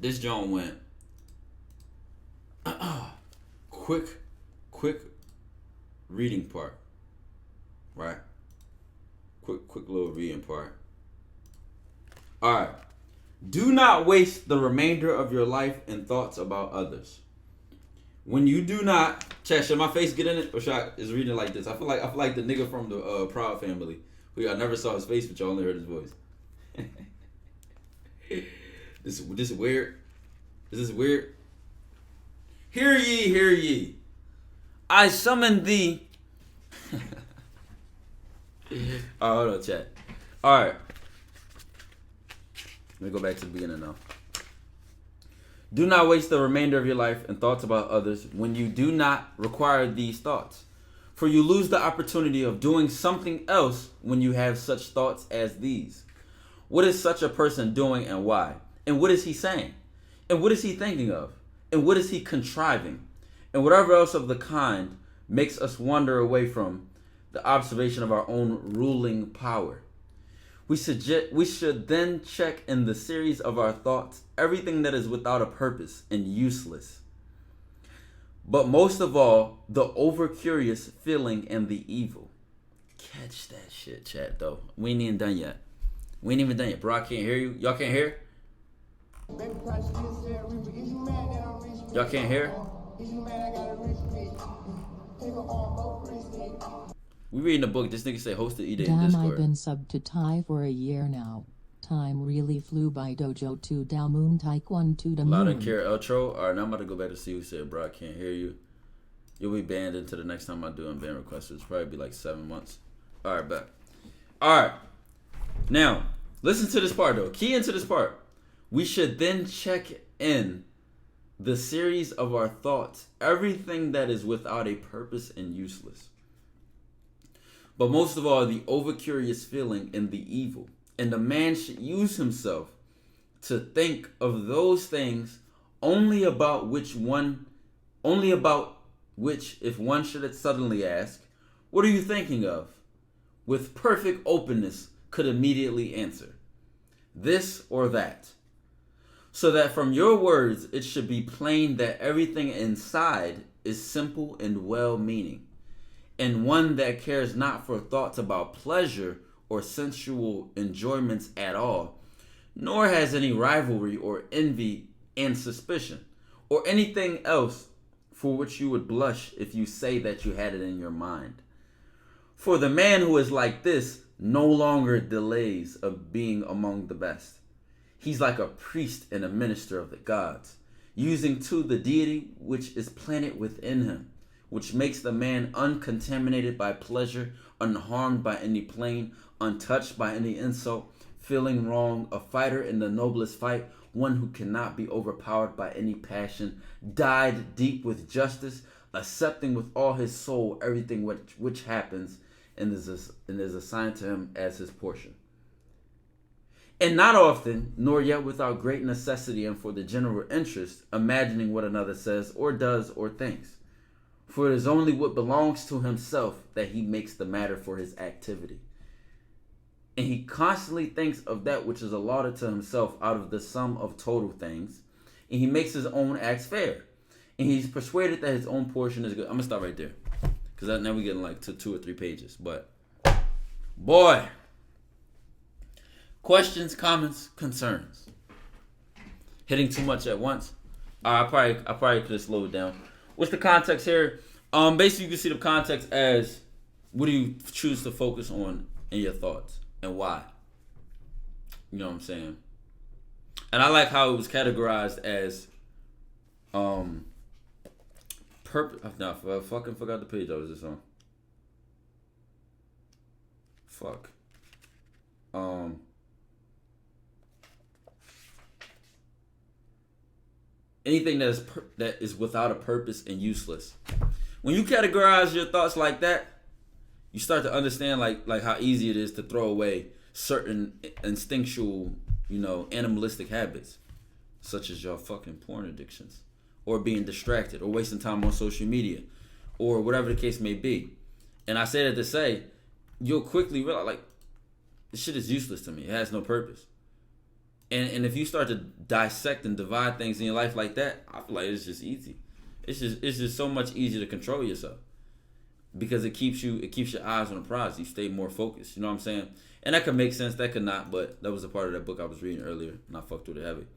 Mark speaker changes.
Speaker 1: This joint went quick reading part, right? Quick little reading part. All right. Do not waste the remainder of your life in thoughts about others. When you do not, chat, should my face get in it, or should I just read it like this? I feel like the nigga from the Proud Family, who I never saw his face, but y'all only heard his voice. This is weird. Is this weird? Hear ye, hear ye. I summon thee. Alright, hold on, chat. Alright. Let me go back to the beginning now. Do not waste the remainder of your life in thoughts about others when you do not require these thoughts. For you lose the opportunity of doing something else when you have such thoughts as these. What is such a person doing and why? And what is he saying? And what is he thinking of? And what is he contriving? And whatever else of the kind makes us wander away from the observation of our own ruling power. We should then check in the series of our thoughts everything that is without a purpose and useless. But most of all, the over-curious feeling and the evil. Catch that shit, chat, though. We ain't even done yet. We ain't even done yet. Bro, I can't hear you. Y'all can't hear? Y'all can't hear? We reading a book. This nigga say hosted E-Day in Discord.
Speaker 2: Damn, I've been subbed to Ty for a year now. Time really flew by. Dojo to Dao Moon TyKwonDoe to the moon.
Speaker 1: Loud and care outro. Alright, now I'm about to go back to see who said, bro, I can't hear you. You'll be banned until the next time I do a ban request. It's probably be like 7 months. Alright, back. Alright. Now, listen to this part though. Key into this part. We should then check in the series of our thoughts, everything that is without a purpose and useless. But most of all, the over-curious feeling and the evil. And the man should use himself to think of those things only about which, if one should suddenly ask, what are you thinking of? With perfect openness could immediately answer, this or that. So that from your words, it should be plain that everything inside is simple and well-meaning, and one that cares not for thoughts about pleasure or sensual enjoyments at all, nor has any rivalry or envy and suspicion, or anything else for which you would blush if you say that you had it in your mind. For the man who is like this no longer delays of being among the best. He's like a priest and a minister of the gods, using too the deity which is planted within him, which makes the man uncontaminated by pleasure, unharmed by any pain, untouched by any insult, feeling wrong, a fighter in the noblest fight, one who cannot be overpowered by any passion, dyed deep with justice, accepting with all his soul everything which happens and is assigned to him as his portion. And not often, nor yet without great necessity and for the general interest, imagining what another says or does or thinks. For it is only what belongs to himself that he makes the matter for his activity. And he constantly thinks of that which is allotted to himself out of the sum of total things. And he makes his own acts fair. And he's persuaded that his own portion is good. I'm going to stop right there. Because now we're getting like to 2 or 3 pages. But, boy. Questions, comments, concerns. Hitting too much at once. I probably could have slowed it down. What's the context here? Basically, you can see the context as what do you choose to focus on in your thoughts and why. You know what I'm saying? And I like how it was categorized as purpose. No, I fucking forgot the page I was just on. Fuck. Anything that is without a purpose and useless. When you categorize your thoughts like that, you start to understand like how easy it is to throw away certain instinctual, animalistic habits, such as your fucking porn addictions, or being distracted, or wasting time on social media, or whatever the case may be. And I say that to say, you'll quickly realize this shit is useless to me. It has no purpose. And if you start to dissect and divide things in your life like that, I feel like it's just easy. It's just so much easier to control yourself because it keeps your eyes on the prize. You stay more focused. You know what I'm saying? And that could make sense. That could not. But that was a part of that book I was reading earlier, and I fucked with it heavy.